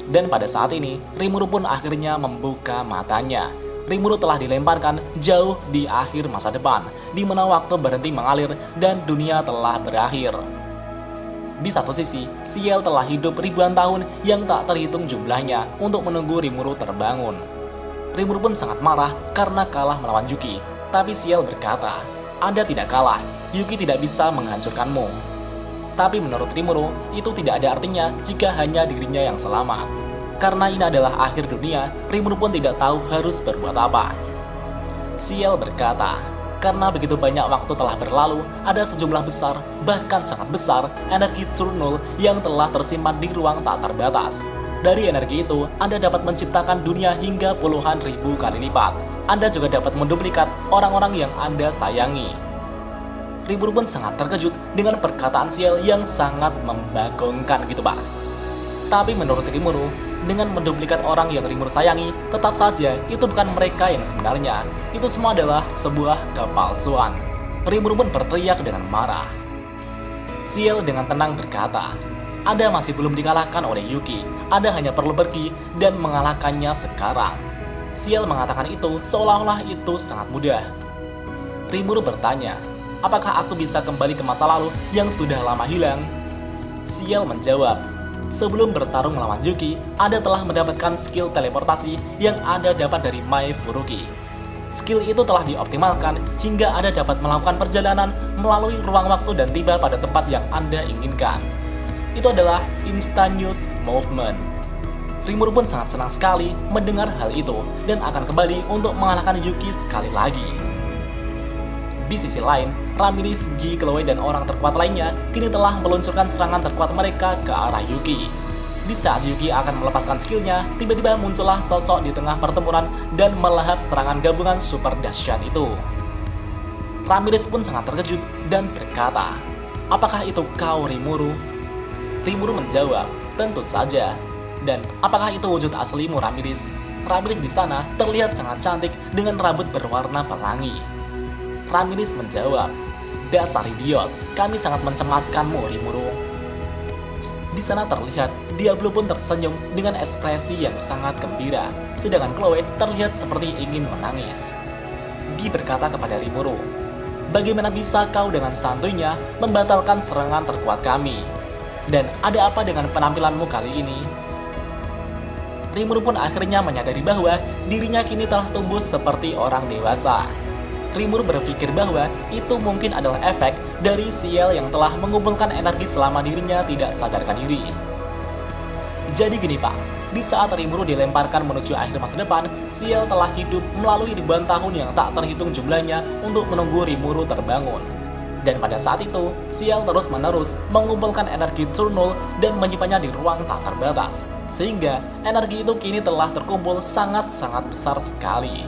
Dan pada saat ini, Rimuru pun akhirnya membuka matanya. Rimuru telah dilemparkan jauh di akhir masa depan, di mana waktu berhenti mengalir dan dunia telah berakhir. Di satu sisi, Ciel telah hidup ribuan tahun yang tak terhitung jumlahnya untuk menunggu Rimuru terbangun. Rimuru pun sangat marah karena kalah melawan Yuki, tapi Ciel berkata, "Anda tidak kalah, Yuki tidak bisa menghancurkanmu." Tapi menurut Rimuru, itu tidak ada artinya jika hanya dirinya yang selamat. Karena ini adalah akhir dunia, Rimuru pun tidak tahu harus berbuat apa. Ciel berkata, karena begitu banyak waktu telah berlalu, ada sejumlah besar, bahkan sangat besar, energi Turnul yang telah tersimpan di ruang tak terbatas. Dari energi itu, Anda dapat menciptakan dunia hingga puluhan ribu kali lipat. Anda juga dapat menduplikat orang-orang yang Anda sayangi. Rimuru pun sangat terkejut dengan perkataan Ciel yang sangat membagongkan gitu Pak. Tapi menurut Rimuru, dengan menduplikat orang yang Rimuru sayangi, tetap saja itu bukan mereka yang sebenarnya. Itu semua adalah sebuah kepalsuan. Rimuru pun berteriak dengan marah. Ciel dengan tenang berkata, "Anda masih belum dikalahkan oleh Yuki. Anda hanya perlu pergi dan mengalahkannya sekarang." Ciel mengatakan itu seolah-olah itu sangat mudah. Rimuru bertanya, "Apakah aku bisa kembali ke masa lalu yang sudah lama hilang?" Ciel menjawab, "Sebelum bertarung melawan Yuki, Anda telah mendapatkan skill teleportasi yang Anda dapat dari Mai Furuki. Skill itu telah dioptimalkan hingga Anda dapat melakukan perjalanan melalui ruang waktu dan tiba pada tempat yang Anda inginkan. Itu adalah instantaneous movement." Rimuru pun sangat senang sekali mendengar hal itu dan akan kembali untuk mengalahkan Yuki sekali lagi. Di sisi lain, Ramirez, Guy, Chloe, dan orang terkuat lainnya kini telah meluncurkan serangan terkuat mereka ke arah Yuki. Di saat Yuki akan melepaskan skillnya, tiba-tiba muncullah sosok di tengah pertempuran dan melahap serangan gabungan super dahsyat itu. Ramirez pun sangat terkejut dan berkata, "Apakah itu kau, Rimuru?" Rimuru menjawab, "Tentu saja." Dan apakah itu wujud aslimu, Ramirez? Ramirez di sana terlihat sangat cantik dengan rambut berwarna pelangi. Ramirez menjawab, "Dasar idiot, kami sangat mencemaskanmu, Rimuru." Di sana terlihat Diablo pun tersenyum dengan ekspresi yang sangat gembira, sedangkan Chloe terlihat seperti ingin menangis. Guy berkata kepada Rimuru, "Bagaimana bisa kau dengan santuinya membatalkan serangan terkuat kami? Dan ada apa dengan penampilanmu kali ini?" Rimuru pun akhirnya menyadari bahwa dirinya kini telah tumbuh seperti orang dewasa. Rimuru berpikir bahwa itu mungkin adalah efek dari Ciel yang telah mengumpulkan energi selama dirinya tidak sadarkan diri. Jadi gini Pak, di saat Rimuru dilemparkan menuju akhir masa depan, Ciel telah hidup melalui ribuan tahun yang tak terhitung jumlahnya untuk menunggu Rimuru terbangun. Dan pada saat itu, Ciel terus-menerus mengumpulkan energi Turnul dan menyimpannya di ruang tak terbatas. Sehingga energi itu kini telah terkumpul sangat-sangat besar sekali.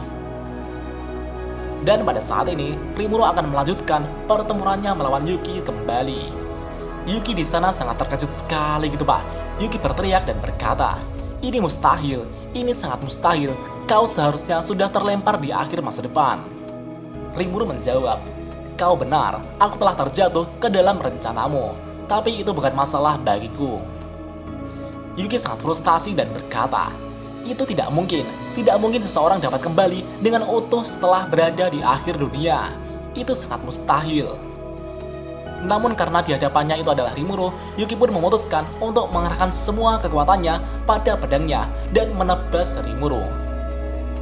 Dan pada saat ini, Rimuru akan melanjutkan pertempurannya melawan Yuki kembali. Yuki di sana sangat terkejut sekali gitu Pak. Yuki berteriak dan berkata, "Ini mustahil, ini sangat mustahil. Kau seharusnya sudah terlempar di akhir masa depan." Rimuru menjawab, "Kau benar, aku telah terjatuh ke dalam rencanamu. Tapi itu bukan masalah bagiku." Yuki sangat frustasi dan berkata, "Itu tidak mungkin seseorang dapat kembali dengan utuh setelah berada di akhir dunia. Itu sangat mustahil." Namun karena di hadapannya itu adalah Rimuru, Yuki pun memutuskan untuk mengerahkan semua kekuatannya pada pedangnya dan menebas Rimuru.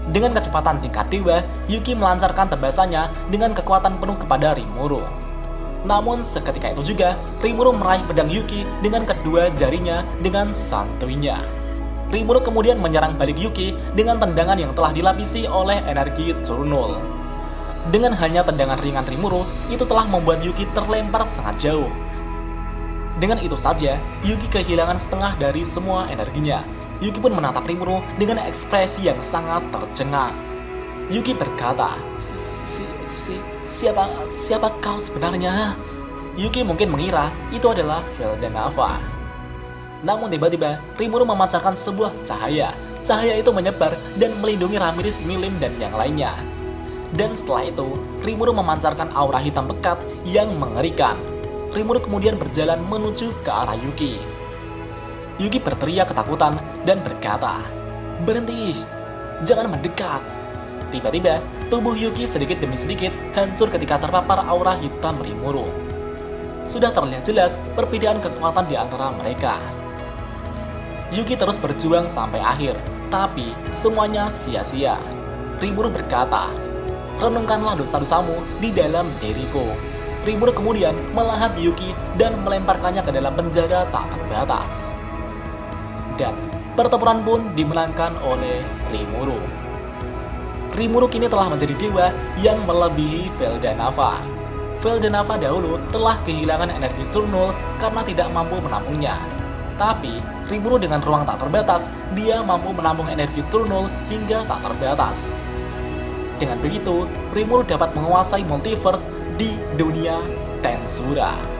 Dengan kecepatan tingkat dewa, Yuki melancarkan tebasannya dengan kekuatan penuh kepada Rimuru. Namun seketika itu juga, Rimuru meraih pedang Yuki dengan kedua jarinya dengan santuinya. Rimuru kemudian menyerang balik Yuki dengan tendangan yang telah dilapisi oleh energi Turnul. Dengan hanya tendangan ringan Rimuru, itu telah membuat Yuki terlempar sangat jauh. Dengan itu saja, Yuki kehilangan setengah dari semua energinya. Yuki pun menatap Rimuru dengan ekspresi yang sangat tercengang. Yuki berkata, Siapa kau sebenarnya?" Yuki mungkin mengira itu adalah Veldanava. Namun tiba-tiba, Rimuru memancarkan sebuah cahaya. Cahaya itu menyebar dan melindungi Ramirez, Milim, dan yang lainnya. Dan setelah itu, Rimuru memancarkan aura hitam pekat yang mengerikan. Rimuru kemudian berjalan menuju ke arah Yuki. Yuki berteriak ketakutan dan berkata, "Berhenti, jangan mendekat." Tiba-tiba, tubuh Yuki sedikit demi sedikit hancur ketika terpapar aura hitam Rimuru. Sudah terlihat jelas perbedaan kekuatan di antara mereka. Yuki terus berjuang sampai akhir, tapi semuanya sia-sia. Rimuru berkata, "Renungkanlah dosa-dosamu di dalam diriku." Rimuru kemudian melahap Yuki dan melemparkannya ke dalam penjara tak terbatas. Dan pertempuran pun dimenangkan oleh Rimuru. Rimuru kini telah menjadi dewa yang melebihi Veldanava. Veldanava dahulu telah kehilangan energi Turnul karena tidak mampu menampungnya. Tapi Rimuru dengan ruang tak terbatas, dia mampu menampung energi Turnul hingga tak terbatas. Dengan begitu, Rimuru dapat menguasai multiverse di dunia Tensura.